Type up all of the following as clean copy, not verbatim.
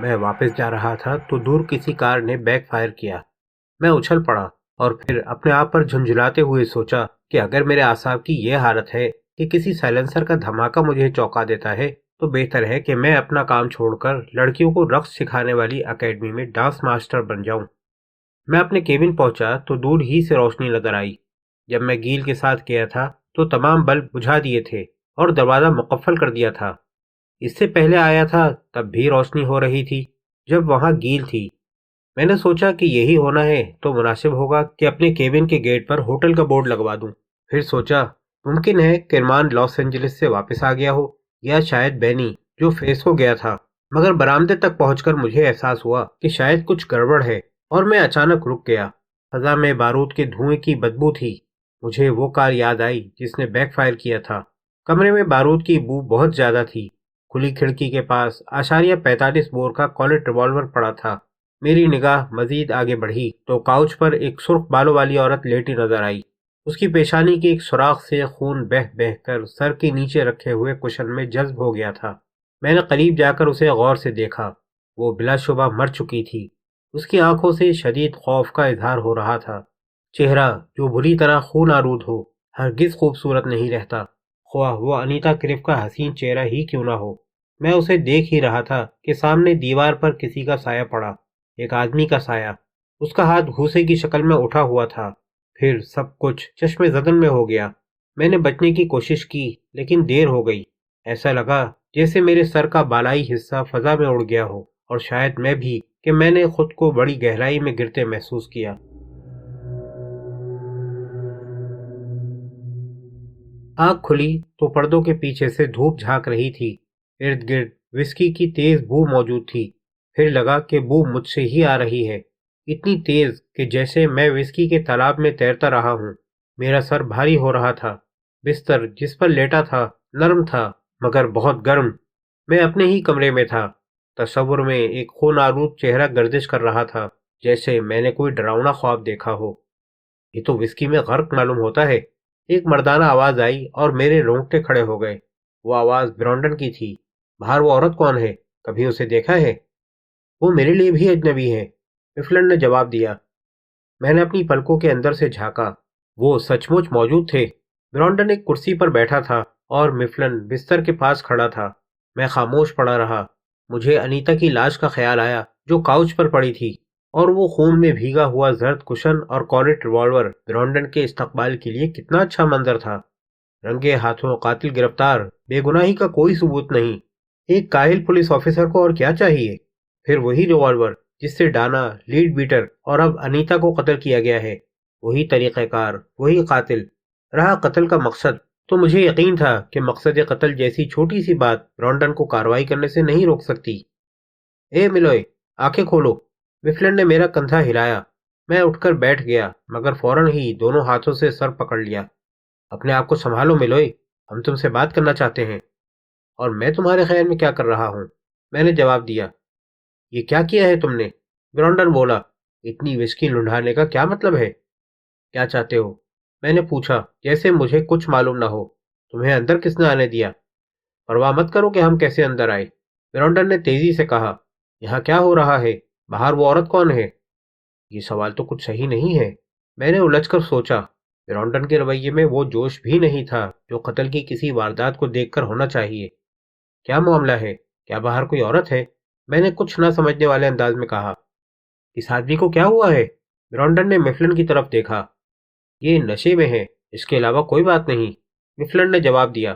میں واپس جا رہا تھا تو دور کسی کار نے بیک فائر کیا۔ میں اچھل پڑا اور پھر اپنے آپ پر جھنجھلاتے ہوئے سوچا کہ اگر میرے اعصاب کی یہ حالت ہے کہ کسی سائلنسر کا دھماکہ مجھے چونکا دیتا ہے تو بہتر ہے کہ میں اپنا کام چھوڑ کر لڑکیوں کو رقص سکھانے والی اکیڈمی میں ڈانس ماسٹر بن جاؤں۔ میں اپنے کیبن پہنچا تو دور ہی سے روشنی نظر آئی۔ جب میں گیل کے ساتھ گیا تھا تو تمام بلب بجھا دیے تھے اور دروازہ مقفل کر دیا تھا۔ اس سے پہلے آیا تھا تب بھی روشنی ہو رہی تھی جب وہاں گیل تھی۔ میں نے سوچا کہ یہی ہونا ہے تو مناسب ہوگا کہ اپنے کیبن کے گیٹ پر ہوٹل کا بورڈ لگوا دوں۔ پھر سوچا ممکن ہے کرمان لاس اینجلس سے واپس آ گیا ہو یا شاید بینی جو فیس ہو گیا تھا، مگر برآمدے تک پہنچ کر مجھے احساس ہوا کہ شاید کچھ گڑبڑ ہے اور میں اچانک رک گیا۔ فضا میں بارود کے دھوئیں کی بدبو تھی۔ مجھے وہ کار یاد آئی جس نے بیک فائر کیا تھا۔ کمرے میں بارود کی بو بہت زیادہ تھی۔ کھلی کھڑکی کے پاس 45 بور کا کالٹ ریوالور پڑا تھا۔ میری نگاہ مزید آگے بڑھی تو کاؤچ پر ایک سرخ بالوں والی عورت لیٹی نظر آئی۔ اس کی پیشانی کے ایک سوراخ سے خون بہہ بہہ کر سر کے نیچے رکھے ہوئے کشن میں جذب ہو گیا تھا۔ میں نے قریب جا کر اسے غور سے دیکھا۔ وہ بلا شبہ مر چکی تھی۔ اس کی آنکھوں سے شدید خوف کا اظہار ہو رہا تھا۔ چہرہ جو بری طرح خون آلود ہو ہرگز خوبصورت نہیں رہتا، خواہ وہ انیتا کریف کا حسین چہرہ ہی کیوں نہ ہو۔ میں اسے دیکھ ہی رہا تھا کہ سامنے دیوار پر کسی کا سایہ پڑا، ایک آدمی کا سایہ۔ اس کا ہاتھ گھوسے کی شکل میں اٹھا ہوا تھا۔ پھر سب کچھ چشم زدن میں ہو گیا۔ میں نے بچنے کی کوشش کی لیکن دیر ہو گئی۔ ایسا لگا جیسے میرے سر کا بالائی حصہ فضا میں اڑ گیا ہو، اور شاید میں بھی کہ میں نے خود کو بڑی گہرائی میں گرتے محسوس کیا۔ آنکھ کھلی تو پردوں کے پیچھے سے دھوپ جھانک رہی تھی۔ ارد گرد وسکی کی تیز بو موجود تھی۔ پھر لگا کہ بو مجھ سے ہی آ رہی ہے، اتنی تیز کہ جیسے میں وسکی کے تالاب میں تیرتا رہا ہوں۔ میرا سر بھاری ہو رہا تھا۔ بستر جس پر لیٹا تھا نرم تھا مگر بہت گرم۔ میں اپنے ہی کمرے میں تھا۔ تصور میں ایک خون آلود چہرہ گردش کر رہا تھا، جیسے میں نے کوئی ڈراؤنا خواب دیکھا ہو۔ یہ تو وسکی میں غرق معلوم ہوتا ہے۔ ایک مردانہ آواز آئی اور میرے رونگٹے کھڑے ہو گئے۔ وہ آواز برانڈن کی تھی۔ باہر وہ عورت کون ہے؟ کبھی اسے دیکھا ہے؟ وہ میرے لیے بھی اجنبی ہے، مفلن نے جواب دیا۔ میں نے اپنی پلکوں کے اندر سے جھانکا۔ وہ سچ مچ موجود تھے۔ برانڈن ایک کرسی پر بیٹھا تھا اور مفلن بستر کے پاس کھڑا تھا۔ میں خاموش پڑا رہا۔ مجھے انیتا کی لاش کا خیال آیا جو کاؤچ پر پڑی تھی، اور وہ خون میں بھیگا ہوا زرد کشن اور کالٹ ریوالور برانڈن کے استقبال کے لیے کتنا اچھا منظر تھا۔ رنگے ہاتھوں قاتل گرفتار، بے گناہی کا کوئی ثبوت نہیں۔ ایک کاہل پولیس آفیسر کو اور کیا چاہیے؟ پھر وہی ریوالور جس سے ڈانا، لیڈ بیٹر اور اب انیتا کو قتل کیا گیا ہے، وہی طریقہ کار، وہی قاتل۔ رہا قتل کا مقصد، تو مجھے یقین تھا کہ مقصد قتل جیسی چھوٹی سی بات برانڈن کو کارروائی کرنے سے نہیں روک سکتی۔ اے ملوئے، آنکھیں کھولو۔ مفلن نے میرا کندھا ہلایا۔ میں اٹھ کر بیٹھ گیا مگر فوراً ہی دونوں ہاتھوں سے سر پکڑ لیا۔ اپنے آپ کو سنبھالو ملوئے، ہم تم سے بات کرنا چاہتے ہیں۔ اور میں تمہارے خیال میں کیا کر رہا ہوں؟ میں نے جواب دیا۔ یہ کیا کیا ہے تم نے؟ برانڈن بولا۔ اتنی وسکی لنڈھانے کا کیا مطلب ہے؟ کیا چاہتے ہو؟ میں نے پوچھا جیسے مجھے کچھ معلوم نہ ہو۔ تمہیں اندر کس نے آنے دیا؟ پرواہ مت کرو کہ ہم کیسے اندر آئے، برانڈن نے تیزی سے کہا۔ یہاں کیا ہو رہا ہے؟ باہر وہ عورت کون ہے؟ یہ سوال تو کچھ صحیح نہیں ہے، میں نے الجھ کر سوچا۔ برانڈن کے رویے میں وہ جوش بھی نہیں تھا جو قتل کی کسی واردات کو دیکھ کر ہونا چاہیے۔ کیا معاملہ ہے؟ کیا باہر کوئی عورت ہے؟ میں نے کچھ نہ سمجھنے والے انداز میں کہا۔ اس آدمی کو کیا ہوا ہے؟ برانڈن نے مفلن کی طرف دیکھا۔ یہ نشے میں ہے، اس کے علاوہ کوئی بات نہیں، مفلن نے جواب دیا۔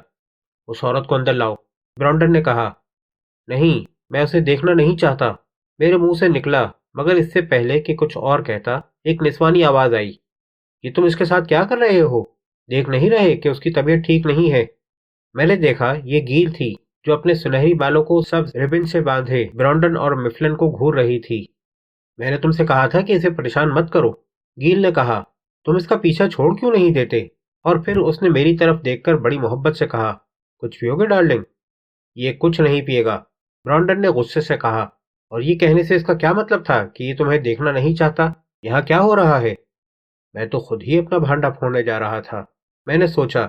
اس عورت کو اندر لاؤ، برانڈن نے کہا۔ نہیں، میں اسے دیکھنا نہیں چاہتا، میرے منہ سے نکلا، مگر اس سے پہلے کہ کچھ اور کہتا ایک نسوانی آواز آئی۔ یہ تم اس کے ساتھ کیا کر رہے ہو؟ دیکھ نہیں رہے کہ اس کی طبیعت ٹھیک نہیں ہے؟ میں نے دیکھا یہ گیل تھی جو اپنے سنہری بالوں کو سبز ربن سے باندھے برانڈن اور مفلن کو گھور رہی تھی۔ میں نے تم سے کہا تھا کہ اسے پریشان مت کرو، گیل نے کہا۔ تم اس کا پیچھا چھوڑ کیوں نہیں دیتے؟ اور پھر اس نے میری طرف دیکھ کر بڑی محبت سے کہا، کچھ پیو گے ڈارلنگ؟ یہ کچھ نہیں پیے گا، برانڈن نے غصے سے کہا۔ اور یہ کہنے سے اس کا کیا مطلب تھا کہ یہ تمہیں دیکھنا نہیں چاہتا؟ یہاں کیا ہو رہا ہے؟ میں تو خود ہی اپنا بھانڈا پھوڑنے جا رہا تھا، میں نے سوچا۔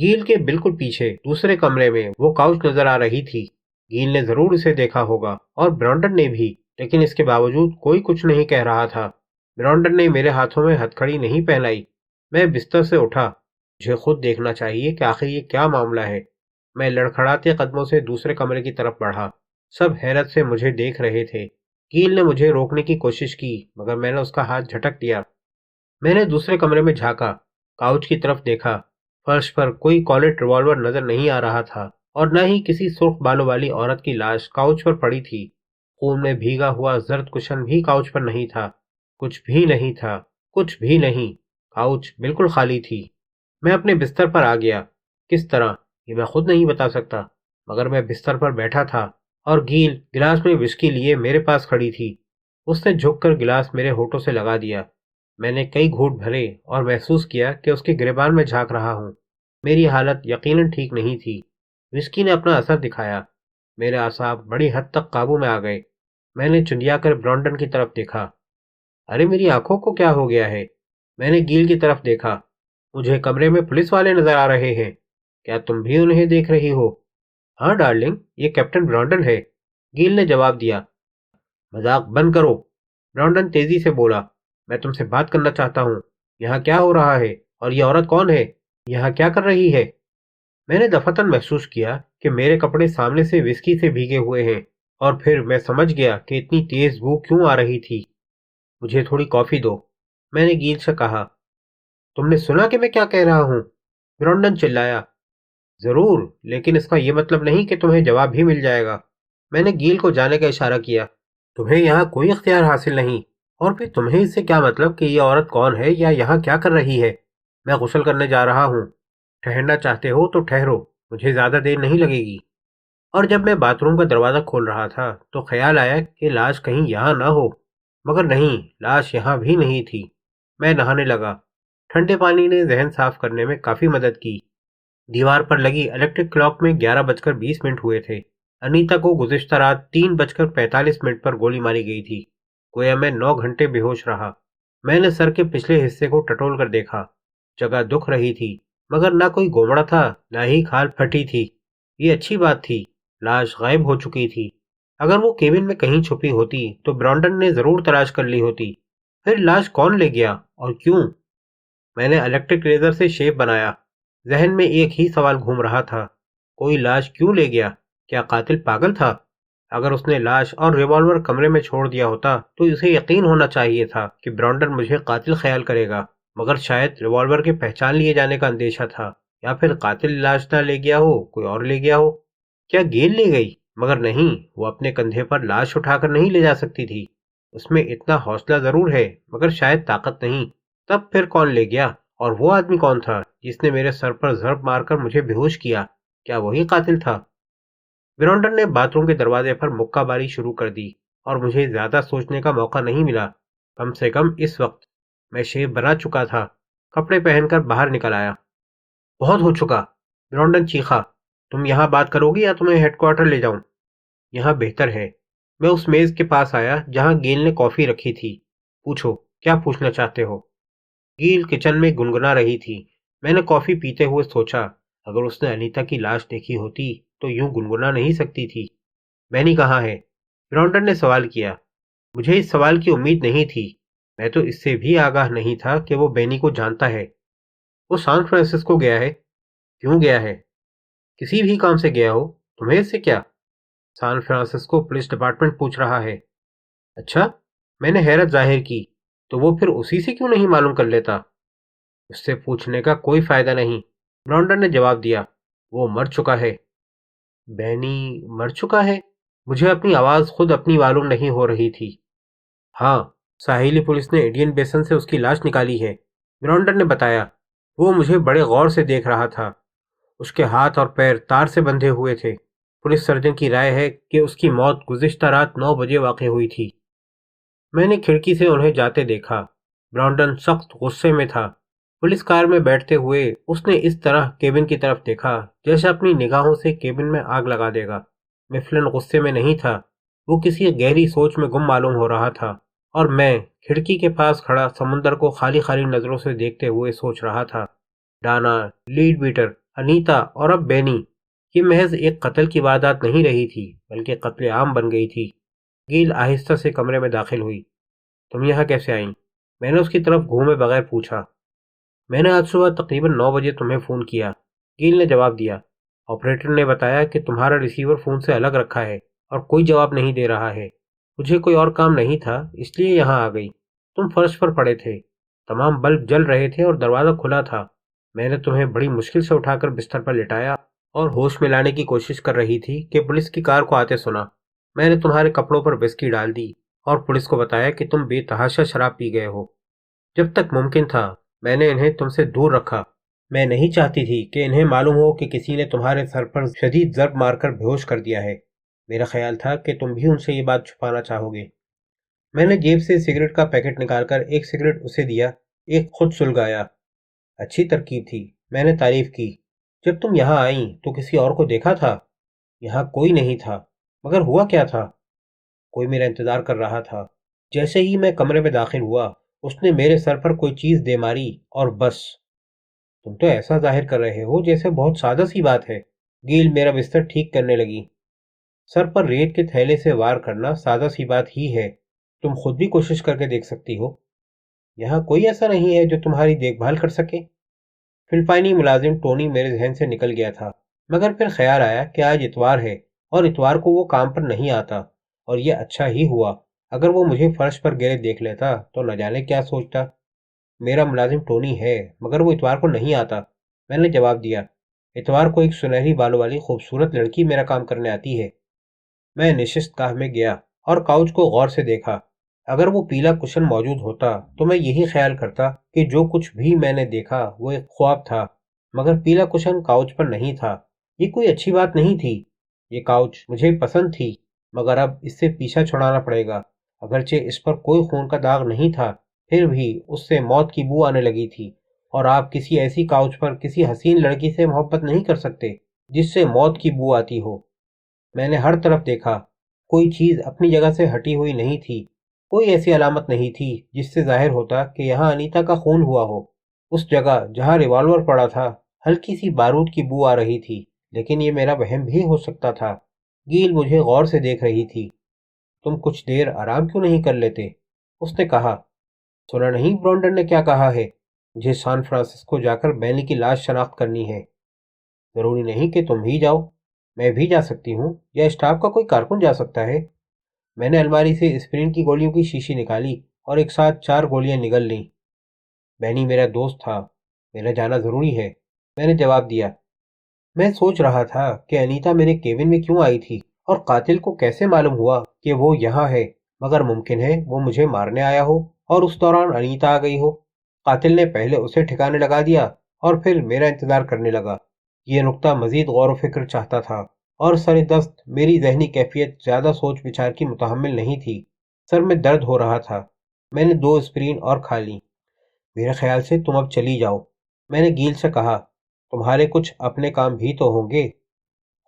گیل کے بالکل پیچھے دوسرے کمرے میں وہ کاؤچ نظر آ رہی تھی۔ گیل نے ضرور اسے دیکھا ہوگا اور برانڈن نے بھی، لیکن اس کے باوجود کوئی کچھ نہیں کہہ رہا تھا۔ برانڈن نے میرے ہاتھوں میں ہتھکڑی نہیں پہنائی۔ میں بستر سے اٹھا۔ مجھے خود دیکھنا چاہیے کہ آخر یہ کیا معاملہ ہے۔ میں لڑکھڑاتے قدموں سے دوسرے کمرے کی طرف بڑھا۔ سب حیرت سے مجھے دیکھ رہے تھے۔ گیل نے مجھے روکنے کی کوشش کی مگر میں نے اس کا ہاتھ جھٹک دیا۔ میں نے دوسرے کمرے میں جھانکا، کاؤچ کی طرف دیکھا۔ فرش پر کوئی کالٹ ریوالور نظر نہیں آ رہا تھا اور نہ ہی کسی سرخ بالوں والی عورت کی لاش کاؤچ پر پڑی تھی۔ خون میں بھیگا ہوا زرد کشن بھی کاؤچ پر نہیں تھا۔ کچھ بھی نہیں تھا، کچھ بھی نہیں۔ کاؤچ بالکل خالی تھی۔ میں اپنے بستر پر آ گیا۔ کس طرح یہ میں خود نہیں بتا سکتا، مگر میں بستر پر بیٹھا تھا اور گیل گلاس میں وسکی لیے میرے پاس کھڑی تھی۔ اس نے جھک کر گلاس میرے ہونٹوں سے لگا دیا۔ میں نے کئی گھونٹ بھرے اور محسوس کیا کہ اس کے گریبان میں جھانک رہا ہوں۔ میری حالت یقیناً ٹھیک نہیں تھی۔ وسکی نے اپنا اثر دکھایا۔ میرے اعصاب بڑی حد تک قابو میں آ گئے۔ میں نے چندیا کر برانڈن کی طرف دیکھا۔ ارے میری آنکھوں کو کیا ہو گیا ہے؟ میں نے گیل کی طرف دیکھا۔ مجھے کمرے میں پولیس والے نظر آ رہے ہیں۔ کیا تم بھی انہیں دیکھ رہی ہو؟ ہاں ڈارلنگ، یہ کیپٹن برانڈن ہے، گیل نے جواب دیا۔ مذاق بند کرو، برانڈن تیزی سے بولا۔ میں تم سے بات کرنا چاہتا ہوں۔ یہاں کیا ہو رہا ہے اور یہ عورت کون ہے؟ یہاں کیا کر رہی ہے؟ میں نے دفعتاً محسوس کیا کہ میرے کپڑے سامنے سے وسکی سے بھیگے ہوئے ہیں اور پھر میں سمجھ گیا کہ اتنی تیز بو کیوں آ رہی تھی۔ مجھے تھوڑی کافی دو، میں نے گیل سے کہا۔ تم نے سنا کہ میں کیا کہہ رہا ہوں؟ برانڈن چلایا۔ ضرور، لیکن اس کا یہ مطلب نہیں کہ تمہیں جواب بھی مل جائے گا۔ میں نے گیل کو جانے کا اشارہ کیا۔ تمہیں یہاں کوئی اختیار حاصل نہیں، اور پھر تمہیں اس سے کیا مطلب کہ یہ عورت کون ہے یا یہاں کیا کر رہی ہے؟ میں غسل کرنے جا رہا ہوں۔ ٹھہرنا چاہتے ہو تو ٹھہرو، مجھے زیادہ دیر نہیں لگے گی۔ اور جب میں باتھ روم کا دروازہ کھول رہا تھا تو خیال آیا کہ لاش کہیں یہاں نہ ہو، مگر نہیں، لاش یہاں بھی نہیں تھی۔ میں نہانے لگا۔ ٹھنڈے پانی نے ذہن صاف کرنے میں کافی مدد کی۔ دیوار پر لگی الیکٹرک کلاک میں 11:20 ہوئے تھے۔ انیتا کو گزشتہ رات 3:45 پر گولی ماری گئی تھی۔ گویا میں 9 گھنٹے بے ہوش رہا۔ میں نے سر کے پچھلے حصے کو ٹٹول کر دیکھا۔ جگہ دکھ رہی تھی، مگر نہ کوئی گومڑا تھا نہ ہی کھال پھٹی تھی۔ یہ اچھی بات تھی، لاش غائب ہو چکی تھی۔ اگر وہ کیبن میں کہیں چھپی ہوتی تو برانڈن نے ضرور تلاش کر لی ہوتی۔ پھر لاش کون لے گیا اور کیوں؟ میں نے الیکٹرک ریزر سے شیپ بنایا۔ ذہن میں ایک ہی سوال گھوم رہا تھا، کوئی لاش کیوں لے گیا؟ کیا قاتل پاگل تھا؟ اگر اس نے لاش اور ریوالور کمرے میں چھوڑ دیا ہوتا تو اسے یقین ہونا چاہیے تھا کہ برانڈن مجھے قاتل خیال کرے گا، مگر شاید ریوالور کے پہچان لیے جانے کا اندیشہ تھا، یا پھر قاتل لاش نہ لے گیا ہو، کوئی اور لے گیا ہو۔ کیا گیل لے گئی؟ مگر نہیں، وہ اپنے کندھے پر لاش اٹھا کر نہیں لے جا سکتی تھی۔ اس میں اتنا حوصلہ ضرور ہے مگر شاید طاقت نہیں۔ تب پھر کون لے گیا؟ اور وہ آدمی کون تھا جس نے میرے سر پر ضرب مار کر مجھے بے ہوش کیا؟ کیا وہی قاتل تھا؟ برانڈن نے باتھ روم کے دروازے پر مکہ باری شروع کر دی اور مجھے زیادہ سوچنے کا موقع نہیں ملا۔ کم سے کم اس وقت میں شیو بنا چکا تھا۔ کپڑے پہن کر باہر نکل آیا۔ بہت ہو چکا، برانڈن چیخا۔ تم یہاں بات کرو گی یا تمہیں ہیڈ کوارٹر لے جاؤں؟ یہاں بہتر ہے۔ میں اس میز کے پاس آیا جہاں گیل نے کافی رکھی تھی۔ پوچھو، کیا پوچھنا چاہتے ہو؟ گیل کچن میں گنگنا رہی تھی۔ میں نے کافی پیتے ہوئے سوچا، اگر اس نے انیتا کی لاش دیکھی ہوتی تو یوں گنگنا نہیں سکتی تھی۔ بینی کہاں ہے؟ برانڈن نے سوال کیا۔ مجھے اس سوال کی امید نہیں تھی۔ میں تو اس سے بھی آگاہ نہیں تھا کہ وہ بینی کو جانتا ہے۔ وہ سان فرانسسکو گیا ہے۔ کیوں گیا ہے؟ کسی بھی کام سے گیا ہو، تمہیں اس سے کیا؟ سان فرانسسکو پولیس ڈپارٹمنٹ پوچھ رہا ہے۔ اچھا، میں نے حیرت ظاہر کی۔ تو وہ پھر اسی سے کیوں نہیں معلوم کر لیتا؟ اس سے پوچھنے کا کوئی فائدہ نہیں، برانڈن نے جواب دیا۔ وہ مر چکا ہے۔ بینی مر چکا ہے؟ مجھے اپنی آواز خود اپنی معلوم نہیں ہو رہی تھی۔ ہاں، ساحلی پولیس نے انڈین بیسن سے اس کی لاش نکالی ہے، برانڈن نے بتایا۔ وہ مجھے بڑے غور سے دیکھ رہا تھا۔ اس کے ہاتھ اور پیر تار سے بندھے ہوئے تھے۔ پولیس سرجن کی رائے ہے کہ اس کی موت گزشتہ رات 9 بجے واقع ہوئی تھی۔ میں نے کھڑکی سے انہیں جاتے دیکھا۔ برانڈن سخت غصے میں تھا۔ پولیس کار میں بیٹھتے ہوئے اس نے اس طرح کیبن کی طرف دیکھا جیسے اپنی نگاہوں سے کیبن میں آگ لگا دے گا۔ میں فلن غصے میں نہیں تھا، وہ کسی گہری سوچ میں گم معلوم ہو رہا تھا، اور میں کھڑکی کے پاس کھڑا سمندر کو خالی خالی نظروں سے دیکھتے ہوئے سوچ رہا تھا، ڈانا، لیڈ بیٹر، انیتا اور اب بینی، یہ محض ایک قتل کی واردات نہیں رہی تھی بلکہ قتل عام بن گئی تھی۔ گیل آہستہ سے کمرے میں داخل ہوئی۔ تم یہاں کیسے آئیں؟ میں نے اس کی طرف گھومے بغیر پوچھا۔ میں نے آج صبح تقریباً 9 بجے تمہیں فون کیا، گیل نے جواب دیا۔ آپریٹر نے بتایا کہ تمہارا ریسیور فون سے الگ رکھا ہے اور کوئی جواب نہیں دے رہا ہے۔ مجھے کوئی اور کام نہیں تھا اس لیے یہاں آ گئی۔ تم فرش پر پڑے تھے، تمام بلب جل رہے تھے اور دروازہ کھلا تھا۔ میں نے تمہیں بڑی مشکل سے اٹھا کر بستر پر لٹایا اور ہوش میں لانے کی کوشش کر رہی تھی کہ پولیس کی کار کو آتے سنا۔ میں نے تمہارے کپڑوں پر وسکی ڈال دی اور پولیس کو بتایا کہ تم بے تحاشا شراب پی گئے ہو۔ جب تک ممکن تھا میں نے انہیں تم سے دور رکھا۔ میں نہیں چاہتی تھی کہ انہیں معلوم ہو کہ کسی نے تمہارے سر پر شدید ضرب مار کر بے ہوش کر دیا ہے۔ میرا خیال تھا کہ تم بھی ان سے یہ بات چھپانا چاہو گے۔ میں نے جیب سے سگریٹ کا پیکٹ نکال کر ایک سگریٹ اسے دیا، ایک خود سلگایا۔ اچھی ترکیب تھی، میں نے تعریف کی۔ جب تم یہاں آئیں تو کسی اور کو دیکھا تھا؟ یہاں کوئی نہیں تھا، مگر ہوا کیا تھا؟ کوئی میرا انتظار کر رہا تھا۔ جیسے ہی میں کمرے میں داخل ہوا اس نے میرے سر پر کوئی چیز دے ماری اور بس۔ تم تو ایسا ظاہر کر رہے ہو جیسے بہت سادہ سی بات ہے۔ گیل میرا بستر ٹھیک کرنے لگی۔ سر پر ریت کے تھیلے سے وار کرنا سادہ سی بات ہی ہے، تم خود بھی کوشش کر کے دیکھ سکتی ہو۔ یہاں کوئی ایسا نہیں ہے جو تمہاری دیکھ بھال کر سکے۔ فلپائنی ملازم ٹونی میرے ذہن سے نکل گیا تھا، مگر پھر خیال آیا کہ آج اتوار ہے اور اتوار کو وہ کام پر نہیں آتا، اور یہ اچھا ہی ہوا۔ اگر وہ مجھے فرش پر گرے دیکھ لیتا تو نہ جانے کیا سوچتا۔ میرا ملازم ٹونی ہے مگر وہ اتوار کو نہیں آتا، میں نے جواب دیا۔ اتوار کو ایک سنہری بالوں والی خوبصورت لڑکی میرا کام کرنے آتی ہے۔ میں نشست گاہ میں گیا اور کاؤچ کو غور سے دیکھا۔ اگر وہ پیلا کشن موجود ہوتا تو میں یہی خیال کرتا کہ جو کچھ بھی میں نے دیکھا وہ ایک خواب تھا، مگر پیلا کشن کاؤچ پر نہیں تھا۔ یہ کوئی اچھی بات نہیں تھی۔ یہ کاؤچ مجھے پسند تھی، مگر اب اس سے پیچھا چھڑانا پڑے گا۔ اگرچہ اس پر کوئی خون کا داغ نہیں تھا، پھر بھی اس سے موت کی بو آنے لگی تھی، اور آپ کسی ایسی کاؤچ پر کسی حسین لڑکی سے محبت نہیں کر سکتے جس سے موت کی بو آتی ہو۔ میں نے ہر طرف دیکھا، کوئی چیز اپنی جگہ سے ہٹی ہوئی نہیں تھی، کوئی ایسی علامت نہیں تھی جس سے ظاہر ہوتا کہ یہاں انیتا کا خون ہوا ہو۔ اس جگہ جہاں ریوالور پڑا تھا ہلکی سی بارود کی بو آ رہی تھی، لیکن یہ میرا وہم بھی ہو سکتا تھا۔ گیل مجھے غور سے دیکھ رہی تھی۔ تم کچھ دیر آرام کیوں نہیں کر لیتے؟ اس نے کہا۔ سنا نہیں برانڈن نے کیا کہا ہے؟ مجھے سان فرانسسکو جا کر بینی کی لاش شناخت کرنی ہے۔ ضروری نہیں کہ تم ہی جاؤ، میں بھی جا سکتی ہوں، یا اسٹاف کا کوئی کارکن جا سکتا ہے۔ میں نے الماری سے اسپرین کی گولیوں کی شیشی نکالی اور ایک ساتھ 4 گولیاں نگل لیں۔ بینی میرا دوست تھا، میرا جانا ضروری ہے، میں نے جواب دیا۔ میں سوچ رہا تھا کہ انیتا میرے کیبن میں کیوں آئی تھی اور قاتل کو کیسے معلوم ہوا کہ وہ یہاں ہے، مگر ممکن ہے وہ مجھے مارنے آیا ہو اور اس دوران انیتا آ گئی ہو۔ قاتل نے پہلے اسے ٹھکانے لگا دیا اور پھر میرا انتظار کرنے لگا۔ یہ نقطہ مزید غور و فکر چاہتا تھا، اور سر دست میری ذہنی کیفیت زیادہ سوچ بچار کی متحمل نہیں تھی۔ سر میں درد ہو رہا تھا۔ میں نے 2 اسپرین اور کھا لیں۔ میرے خیال سے تم اب چلی جاؤ، میں نے گیل سے کہا۔ تمہارے کچھ اپنے کام بھی تو ہوں گے۔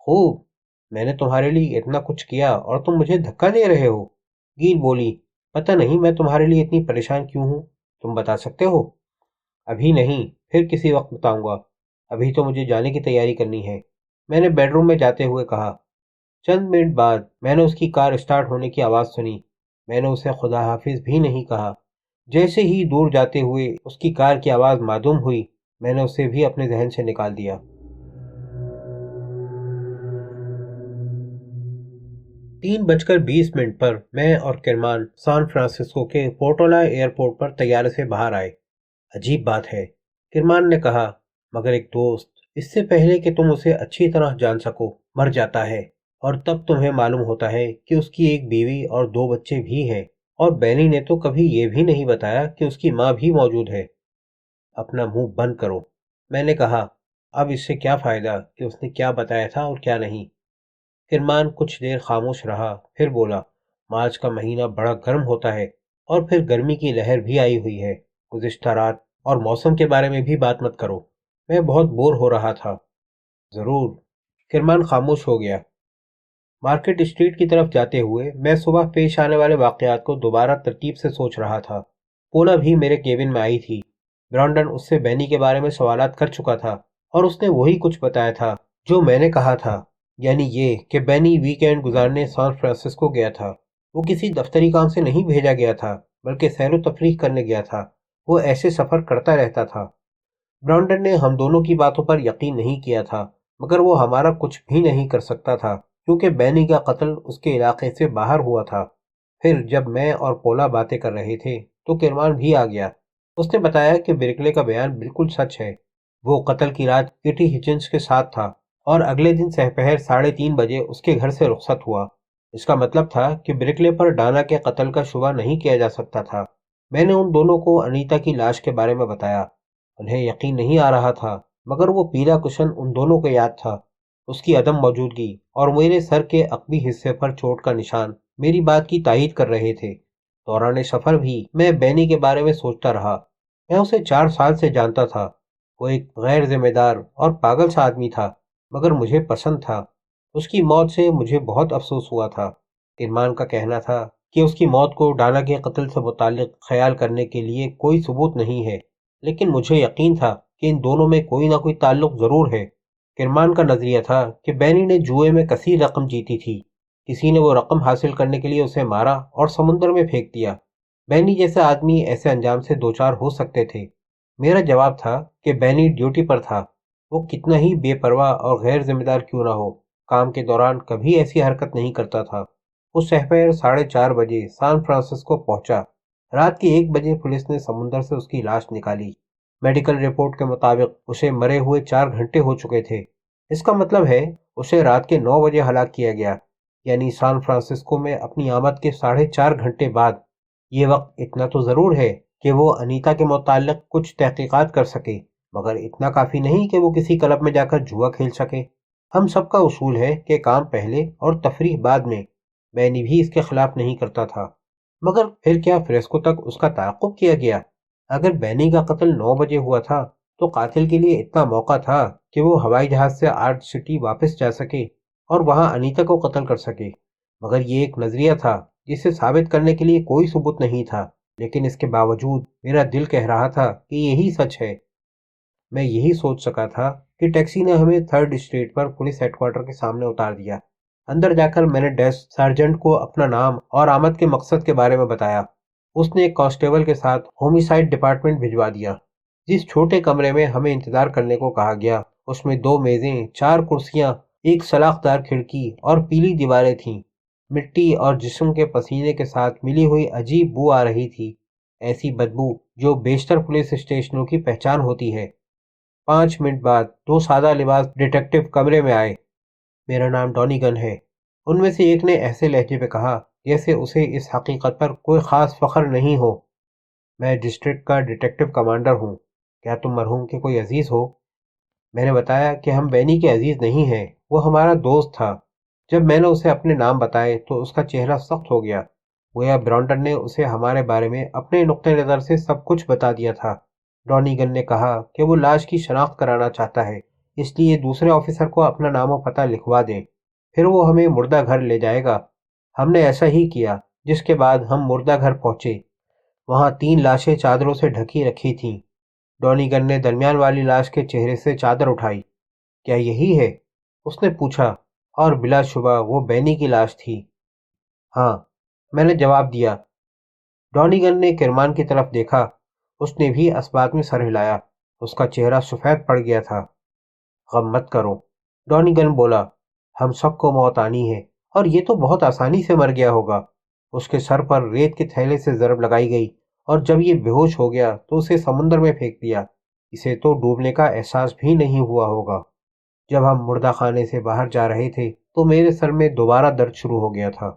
خوب، میں نے تمہارے لیے اتنا کچھ کیا اور تم مجھے دھکا دے رہے ہو۔ گیل بولی۔ پتہ نہیں میں تمہارے لیے اتنی پریشان کیوں ہوں، تم بتا سکتے ہو؟ ابھی نہیں، پھر کسی وقت بتاؤں گا، ابھی تو مجھے جانے کی تیاری کرنی ہے، میں نے بیڈ روم میں جاتے ہوئے کہا۔ چند منٹ بعد میں نے اس کی کار اسٹارٹ ہونے کی آواز سنی۔ میں نے اسے خدا حافظ بھی نہیں کہا۔ جیسے ہی دور جاتے ہوئے اس کی کار کی آواز معدوم ہوئی، میں نے اسے بھی اپنے ذہن سے نکال دیا۔ 3:20 پر میں اور کرمان سان فرانسسکو کے پورٹولا ایئرپورٹ پر طیارے سے باہر آئے۔ عجیب بات ہے، کرمان نے کہا، مگر ایک دوست اس سے پہلے کہ تم اسے اچھی طرح جان سکو مر جاتا ہے، اور تب تمہیں معلوم ہوتا ہے کہ اس کی ایک بیوی اور 2 بچے بھی ہیں، اور بینی نے تو کبھی یہ بھی نہیں بتایا کہ اس کی ماں بھی موجود ہے۔ اپنا منہ بند کرو، میں نے کہا۔ اب اس سے کیا فائدہ کہ اس نے کیا بتایا تھا اور کیا نہیں۔ کرمان کچھ دیر خاموش رہا، پھر بولا، مارچ کا مہینہ بڑا گرم ہوتا ہے، اور پھر گرمی کی لہر بھی آئی ہوئی ہے۔ گزشتہ رات اور موسم کے بارے میں بھی بات مت کرو، میں بہت بور ہو رہا تھا۔ ضرور۔ کرمان خاموش ہو گیا۔ مارکیٹ اسٹریٹ کی طرف جاتے ہوئے میں صبح پیش آنے والے واقعات کو دوبارہ ترتیب سے سوچ رہا تھا۔ پولا بھی میرے کیبن میں آئی تھی۔ برانڈن اس سے بینی کے بارے میں سوالات کر چکا تھا، اور اس نے وہی کچھ بتایا تھا جو میں نے کہا تھا، یعنی یہ کہ بینی ویکینڈ گزارنے سان فرانسسکو گیا تھا۔ وہ کسی دفتری کام سے نہیں بھیجا گیا تھا، بلکہ سیر و تفریح کرنے گیا تھا۔ وہ ایسے سفر کرتا رہتا تھا۔ براؤنڈن نے ہم دونوں کی باتوں پر یقین نہیں کیا تھا، مگر وہ ہمارا کچھ بھی نہیں کر سکتا تھا، کیونکہ بینی کا قتل اس کے علاقے سے باہر ہوا تھا۔ پھر جب میں اور پولا باتیں کر رہے تھے تو کرمان بھی آ گیا۔ اس نے بتایا کہ برکلے کا بیان بالکل سچ ہے۔ وہ قتل کی رات کیٹی ہچنس کے ساتھ تھا اور اگلے دن سحپہر 3:30 بجے اس کے گھر سے رخصت ہوا۔ اس کا مطلب تھا کہ برکلے پر ڈانا کے قتل کا شبہ نہیں کیا جا سکتا تھا۔ میں نے ان دونوں کو انیتا کی لاش کے بارے میں بتایا۔ انہیں یقین نہیں آ رہا تھا، مگر وہ پیلا کشن ان دونوں کو یاد تھا۔ اس کی عدم موجودگی اور میرے سر کے عقبی حصے پر چوٹ کا نشان میری بات کی تائید کر رہے تھے۔ دوران سفر بھی میں بینی کے بارے میں سوچتا رہا۔ میں اسے 4 سال سے جانتا تھا۔ وہ ایک غیر ذمہ دار اور پاگل سا آدمی تھا، مگر مجھے پسند تھا۔ اس کی موت سے مجھے بہت افسوس ہوا تھا۔ کرمان کا کہنا تھا کہ اس کی موت کو ڈانا کے قتل سے متعلق خیال کرنے کے لیے کوئی ثبوت نہیں ہے، لیکن مجھے یقین تھا کہ ان دونوں میں کوئی نہ کوئی تعلق ضرور ہے۔ کرمان کا نظریہ تھا کہ بینی نے جوئے میں کثیر رقم جیتی تھی۔ کسی نے وہ رقم حاصل کرنے کے لیے اسے مارا اور سمندر میں پھینک دیا۔ بینی جیسا آدمی ایسے انجام سے دوچار ہو سکتے تھے۔ میرا جواب تھا کہ بینی ڈیوٹی پر تھا۔ وہ کتنا ہی بے پرواہ اور غیر ذمہ دار کیوں نہ ہو، کام کے دوران کبھی ایسی حرکت نہیں کرتا تھا۔ وہ سحپہر 4:30 بجے سان فرانسسکو پہنچا۔ رات کے 1 بجے پولیس نے سمندر سے اس کی لاش نکالی۔ میڈیکل رپورٹ کے مطابق اسے مرے ہوئے 4 گھنٹے ہو چکے تھے۔ اس کا مطلب ہے اسے رات کے 9 بجے ہلاک کیا گیا، یعنی سان فرانسسکو میں اپنی آمد کے 4.5 گھنٹے بعد۔ یہ وقت اتنا تو ضرور ہے کہ وہ انیتا کے متعلق کچھ تحقیقات کر سکے، مگر اتنا کافی نہیں کہ وہ کسی کلب میں جا کر جوا کھیل سکے۔ ہم سب کا اصول ہے کہ کام پہلے اور تفریح بعد میں۔ بینی بھی اس کے خلاف نہیں کرتا تھا، مگر پھر کیا فریسکو تک اس کا تعاقب کیا گیا؟ اگر بینی کا قتل 9 بجے ہوا تھا تو قاتل کے لیے اتنا موقع تھا کہ وہ ہوائی جہاز سے آرٹ سٹی واپس جا سکے اور وہاں انیتا کو قتل کر سکے۔ مگر یہ ایک نظریہ تھا جسے ثابت کرنے کے لیے کوئی ثبوت نہیں تھا، لیکن اس کے باوجود میرا دل کہہ رہا تھا کہ یہی سچ ہے۔ میں یہی سوچ سکا تھا کہ ٹیکسی نے ہمیں 3rd اسٹریٹ پر پولیس ہیڈ کوارٹر کے سامنے اتار دیا۔ اندر جا کر میں نے ڈیسک سارجنٹ کو اپنا نام اور آمد کے مقصد کے بارے میں بتایا۔ اس نے ایک کانسٹیبل کے ساتھ ہومیسائیڈ ڈپارٹمنٹ بھجوا دیا۔ جس چھوٹے کمرے میں ہمیں انتظار کرنے کو کہا گیا، اس میں 2 میزیں، 4 کرسیاں، ایک سلاخ دار کھڑکی اور پیلی دیواریں تھیں۔ مٹی اور جسم کے پسینے کے ساتھ ملی ہوئی عجیب بو آ رہی تھی، ایسی بدبو جو بیشتر پولیس اسٹیشنوں کی پہچان ہوتی ہے۔ 5 منٹ بعد 2 سادہ لباس ڈیٹیکٹیو کمرے میں آئے۔ میرا نام ڈونیگن ہے، ان میں سے ایک نے ایسے لہجے پہ کہا جیسے اسے اس حقیقت پر کوئی خاص فخر نہیں ہو۔ میں ڈسٹرکٹ کا ڈیٹیکٹیو کمانڈر ہوں، کیا تم مرحوم کے کوئی عزیز ہو؟ میں نے بتایا کہ ہم بینی کے عزیز نہیں ہیں، وہ ہمارا دوست تھا۔ جب میں نے اسے اپنے نام بتائے تو اس کا چہرہ سخت ہو گیا، گویا براؤنڈن نے اسے ہمارے بارے میں اپنے نقطہ نظر سے سب کچھ بتا دیا تھا۔ ڈونیگن نے کہا کہ وہ لاش کی شناخت کرانا چاہتا ہے، اس لیے دوسرے آفیسر کو اپنا نام و پتہ لکھوا دیں، پھر وہ ہمیں مردہ گھر لے جائے گا۔ ہم نے ایسا ہی کیا، جس کے بعد ہم مردہ گھر پہنچے۔ وہاں 3 لاشیں چادروں سے ڈھکی رکھی تھیں۔ ڈونیگن نے درمیان والی لاش کے چہرے سے چادر اٹھائی۔ کیا یہی ہے؟ اس نے پوچھا، اور بلا شبہ وہ بینی کی لاش تھی۔ ہاں، میں نے جواب دیا۔ ڈونیگن نے کرمان کی طرف دیکھا، اس نے بھی اسبات میں سر ہلایا۔ اس کا چہرہ سفید پڑ گیا تھا۔ غم مت کرو، ڈونیگن بولا، ہم سب کو موت آنی ہے، اور یہ تو بہت آسانی سے مر گیا ہوگا۔ اس کے سر پر ریت کے تھیلے سے ضرب لگائی گئی، اور جب یہ بے ہوش ہو گیا تو اسے سمندر میں پھینک دیا۔ اسے تو ڈوبنے کا احساس بھی نہیں ہوا ہوگا۔ جب ہم مردہ خانے سے باہر جا رہے تھے تو میرے سر میں دوبارہ درد شروع ہو گیا تھا۔